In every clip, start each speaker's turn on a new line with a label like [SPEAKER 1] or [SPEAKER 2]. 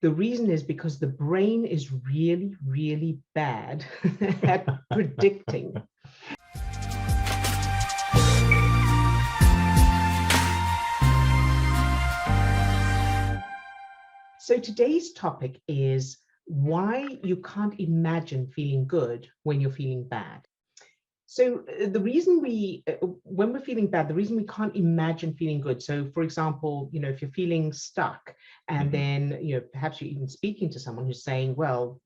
[SPEAKER 1] The reason is because the brain is really, really bad at predicting. So today's topic is why you can't imagine feeling good when you're feeling bad. So the reason when we're feeling bad, the reason we can't imagine feeling good. So for example, if you're feeling stuck and then, perhaps you're even speaking to someone who's saying, well,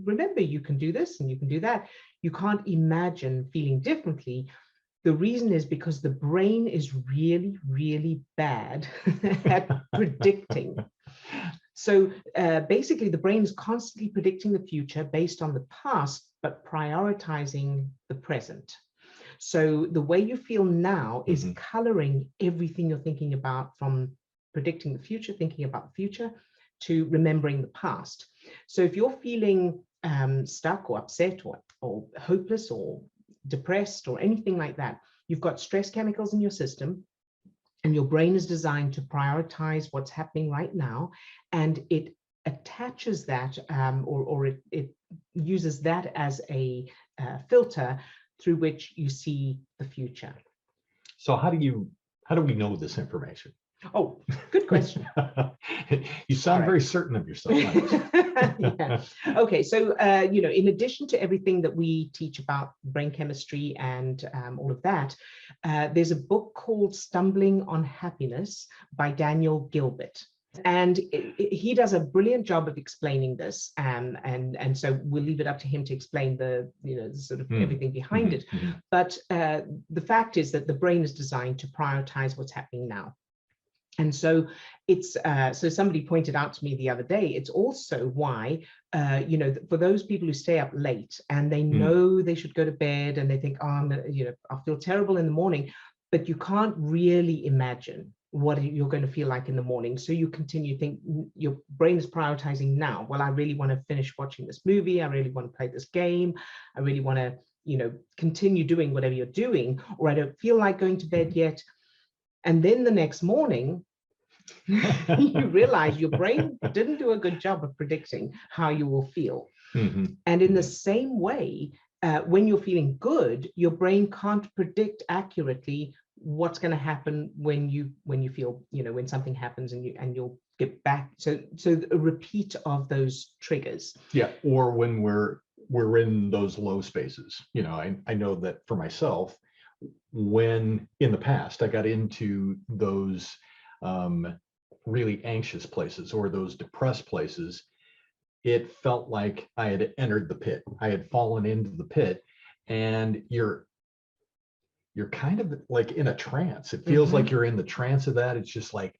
[SPEAKER 1] remember you can do this and you can do that. You can't imagine feeling differently. The reason is because the brain is really, really bad at predicting. So basically, the brain is constantly predicting the future based on the past, but prioritizing the present. So the way you feel now is coloring everything you're thinking about, from predicting the future, thinking about the future, to remembering the past. So if you're feeling stuck or upset or hopeless or depressed or anything like that, you've got stress chemicals in your system, and your brain is designed to prioritize what's happening right now, and it attaches that or it uses that as a filter through which you see the future.
[SPEAKER 2] So how do we know this information?
[SPEAKER 1] Oh, good question.
[SPEAKER 2] You sound very certain of yourself.
[SPEAKER 1] Yeah. Okay, so in addition to everything that we teach about brain chemistry and all of that, there's a book called Stumbling on Happiness by Daniel Gilbert. And he does a brilliant job of explaining this, and so we'll leave it up to him to explain the sort of everything behind it. But the fact is that the brain is designed to prioritize what's happening now. And so it's so somebody pointed out to me the other day, it's also why for those people who stay up late and they know they should go to bed and they think, oh, I'll feel terrible in the morning, but you can't really imagine what you're going to feel like in the morning. So you continue to think, your brain is prioritizing now. Well, I really want to finish watching this movie. I really want to play this game. I really want to, continue doing whatever you're doing, or I don't feel like going to bed yet. And then the next morning, you realize your brain didn't do a good job of predicting how you will feel. And in the same way, when you're feeling good, your brain can't predict accurately what's going to happen when you feel, when something happens and you'll get back. So a repeat of those triggers.
[SPEAKER 2] Yeah, or when we're in those low spaces. I know that for myself, when in the past I got into those really anxious places or those depressed places, it felt like I had entered the pit. I had fallen into the pit, and you're kind of like in a trance. It feels like you're in the trance of that. It's just like,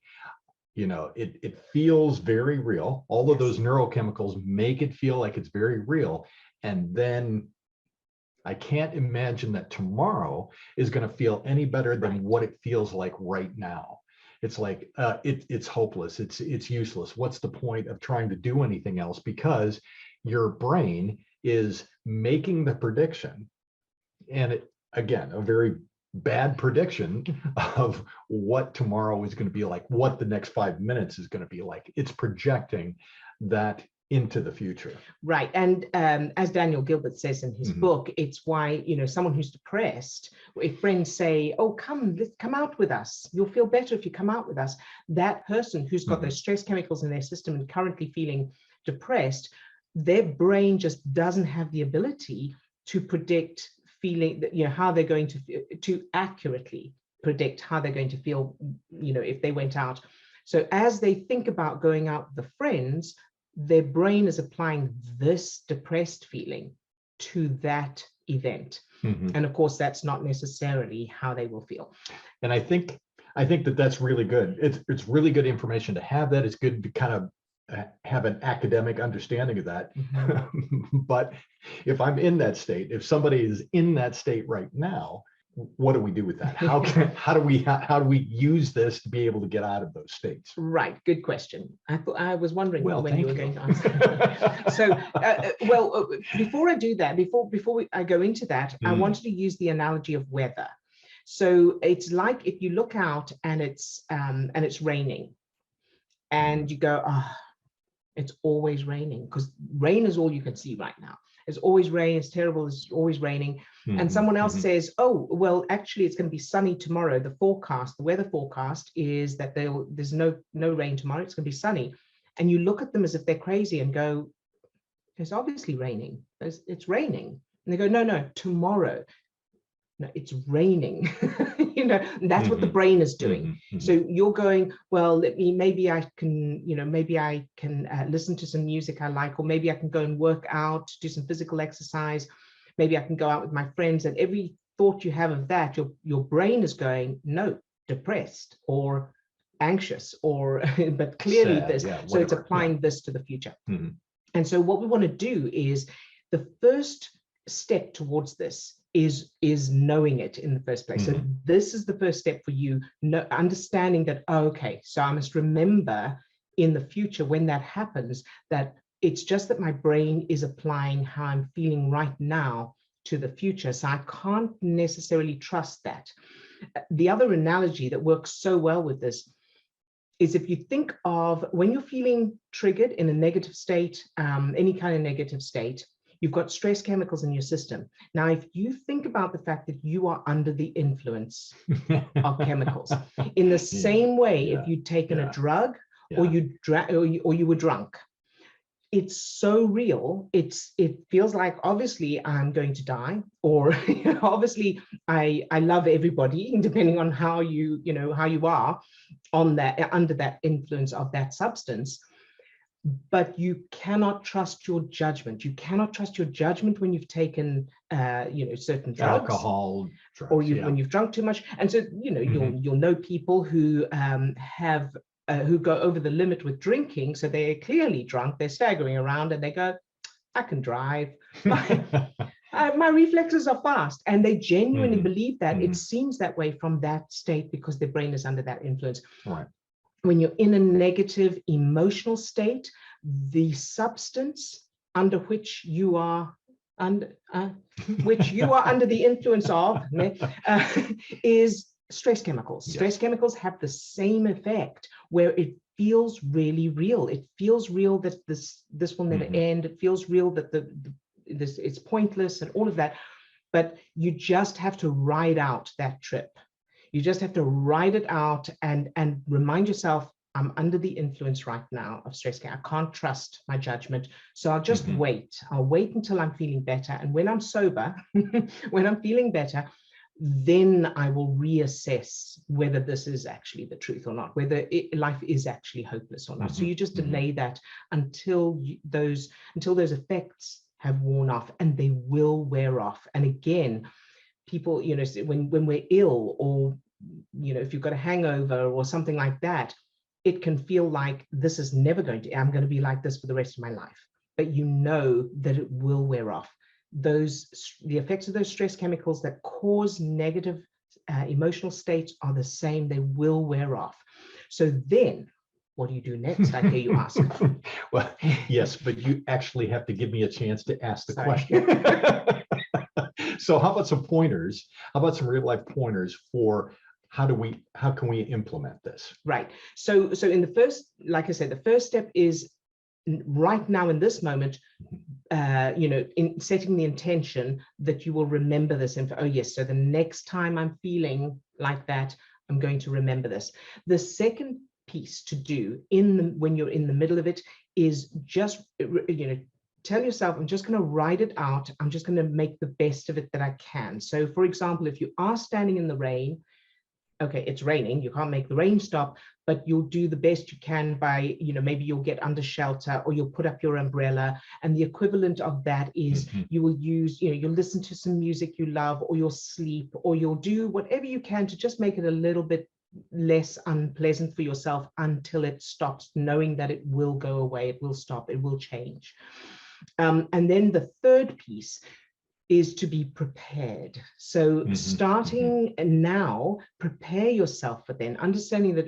[SPEAKER 2] it feels very real. All of those neurochemicals make it feel like it's very real. And then I can't imagine that tomorrow is going to feel any better than what it feels like right now. It's like it's hopeless. It's useless. What's the point of trying to do anything else? Because your brain is making the prediction, and again, a very bad prediction of what tomorrow is going to be like, what the next 5 minutes is going to be like. It's projecting that into the future.
[SPEAKER 1] Right. And as Daniel Gilbert says in his book, it's why, someone who's depressed, if friends say, oh, come out with us, you'll feel better if you come out with us, that person who's got those stress chemicals in their system and currently feeling depressed, their brain just doesn't have the ability to predict feeling, how they're going to accurately predict how they're going to feel, if they went out. So as they think about going out with the friends, their brain is applying this depressed feeling to that event. And of course, that's not necessarily how they will feel.
[SPEAKER 2] And I think that that's really good. It's really good information to have that. It's good to kind of have an academic understanding of that. But if I'm in that state, if somebody is in that state right now, what do we do with that? How do we use this to be able to get out of those states?
[SPEAKER 1] Right, good question. I was wondering when you were going to answer. So, before I do that, before I go into that, I wanted to use the analogy of weather. So it's like if you look out and it's raining, and you go, It's always raining, because rain is all you can see right now. It's always rain, it's terrible, it's always raining. And someone else says, oh, well, actually, it's going to be sunny tomorrow. The weather forecast is that there's no rain tomorrow, it's going to be sunny. And you look at them as if they're crazy and go, it's obviously raining. It's raining. And they go, no, tomorrow. No, it's raining. That's what the brain is doing. So you're going, well, maybe I can listen to some music I like, or maybe I can go and work out, do some physical exercise. Maybe I can go out with my friends. And every thought you have of that, your brain is going, no, depressed or anxious, or but clearly
[SPEAKER 2] sad,
[SPEAKER 1] this. So it's applying this to the future. And so what we want to do is, the first step towards this is knowing it in the first place. So this is the first step for you, understanding that, okay, so I must remember in the future when that happens, that it's just that my brain is applying how I'm feeling right now to the future. So I can't necessarily trust that. The other analogy that works so well with this is, if you think of when you're feeling triggered in a negative state, any kind of negative state, you've got stress chemicals in your system. Now, if you think about the fact that you are under the influence of chemicals, in the same way, if you'd taken a drug, or you were drunk, it's so real. It feels like, obviously I'm going to die, or obviously I love everybody, depending on how you are on that, under that influence of that substance. But you cannot trust your judgment. You cannot trust your judgment when you've taken certain drugs,
[SPEAKER 2] alcohol, drugs,
[SPEAKER 1] or when you've drunk too much. And so you'll know people who who go over the limit with drinking. So they're clearly drunk, they're staggering around, and they go, I can drive. My reflexes are fast. And they genuinely believe that. It seems that way from that state, because their brain is under that influence.
[SPEAKER 2] Right.
[SPEAKER 1] When you're in a negative emotional state, the substance under which you are under the influence of is stress chemicals. Stress chemicals have the same effect, where it feels really real. It feels real that this will never end. It feels real that it's pointless and all of that. But you just have to ride out that trip. You just have to ride it out and remind yourself, I'm under the influence right now of stress. I can't trust my judgment. So I'll just wait. I'll wait until I'm feeling better. And when I'm sober, when I'm feeling better, then I will reassess whether this is actually the truth or not, whether life is actually hopeless or not. So you just delay that until those effects have worn off, and they will wear off. And again, people, when we're ill, or if you've got a hangover or something like that, it can feel like this is never I'm going to be like this for the rest of my life. But you know that it will wear off. The effects of those stress chemicals that cause negative emotional states are the same. They will wear off. So then, what do you do next? I hear you ask.
[SPEAKER 2] Well, yes, but you actually have to give me a chance to ask the question. So how about some pointers? How about some real life pointers for how can we implement this?
[SPEAKER 1] Right. So in the first, like I said, the first step is right now in this moment, in setting the intention that you will remember this info. Oh yes, so the next time I'm feeling like that, I'm going to remember this. The second piece to do when you're in the middle of it is just tell yourself, I'm just going to ride it out. I'm just going to make the best of it that I can. So for example, if you are standing in the rain, okay, it's raining, you can't make the rain stop, but you'll do the best you can by, maybe you'll get under shelter, or you'll put up your umbrella. And the equivalent of that is you will use, you'll listen to some music you love, or you'll sleep, or you'll do whatever you can to just make it a little bit less unpleasant for yourself until it stops, knowing that it will go away, it will stop, it will change. And then the third piece, is to be prepared. So starting now, prepare yourself for then, understanding that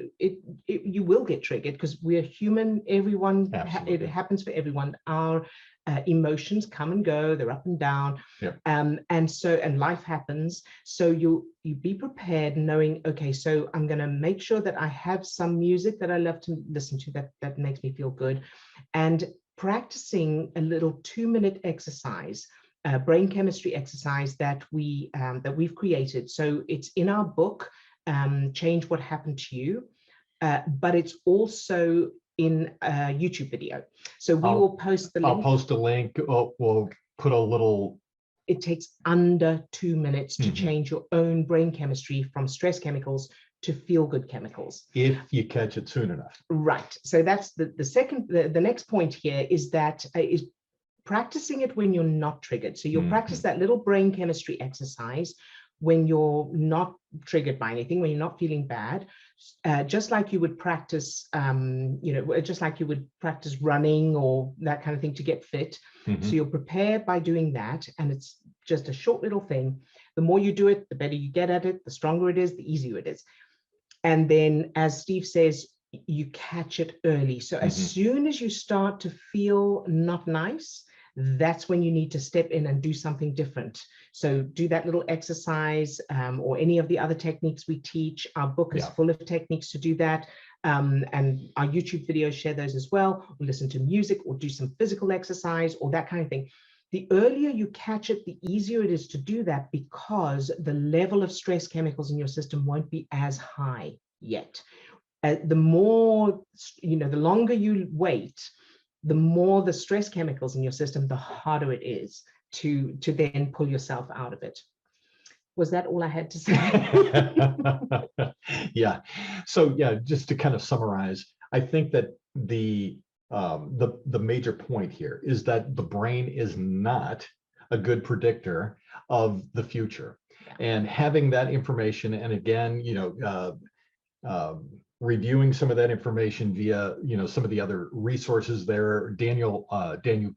[SPEAKER 1] you will get triggered because we're human. Everyone, it happens for everyone. Our emotions come and go, they're up and down.
[SPEAKER 2] Yep.
[SPEAKER 1] And life happens. So you be prepared, knowing, okay, so I'm going to make sure that I have some music that I love to listen to that makes me feel good, and practicing a little 2-minute exercise, brain chemistry exercise that we've created. So it's in our book, Change What Happened to You, but it's also in a YouTube video. So we will post the link.
[SPEAKER 2] I'll post a link. We'll put a little.
[SPEAKER 1] It takes under 2 minutes to change your own brain chemistry from stress chemicals to feel-good chemicals,
[SPEAKER 2] if you catch it soon enough. Right.
[SPEAKER 1] So that's the next point here is that is practicing it when you're not triggered. So you'll practice that little brain chemistry exercise when you're not triggered by anything, when you're not feeling bad, just like you would practice, just like you would practice running or that kind of thing to get fit. So you'll prepare by doing that, and it's just a short little thing. The more you do it, the better you get at it, the stronger it is, the easier it is. And then, as Steve says, you catch it early. So as soon as you start to feel not nice, that's when you need to step in and do something different. So do that little exercise, or any of the other techniques we teach. Our book is full of techniques to do that. And our YouTube videos share those as well. Or listen to music, or do some physical exercise, or that kind of thing. The earlier you catch it, the easier it is to do that, because the level of stress chemicals in your system won't be as high yet. The more, the longer you wait, the more the stress chemicals in your system, the harder it is to then pull yourself out of it. Was that all I had to say?
[SPEAKER 2] Yeah. So yeah, just to kind of summarize, I think that the major point here is that the brain is not a good predictor of the future. And having that information, and again, reviewing some of that information via, some of the other resources there, Daniel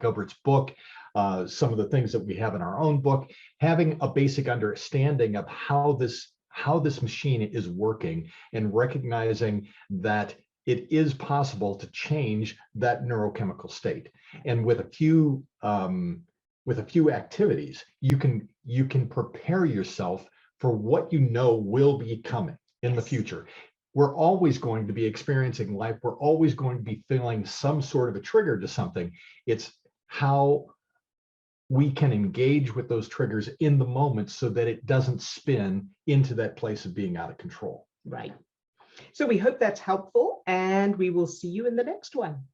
[SPEAKER 2] Gilbert's book, some of the things that we have in our own book, having a basic understanding of how this machine is working, and recognizing that it is possible to change that neurochemical state. And with a few activities, you can prepare yourself for what will be coming in the future. We're always going to be experiencing life. We're always going to be feeling some sort of a trigger to something. It's how we can engage with those triggers in the moment so that it doesn't spin into that place of being out of control.
[SPEAKER 1] Right. So we hope that's helpful, and we will see you in the next one.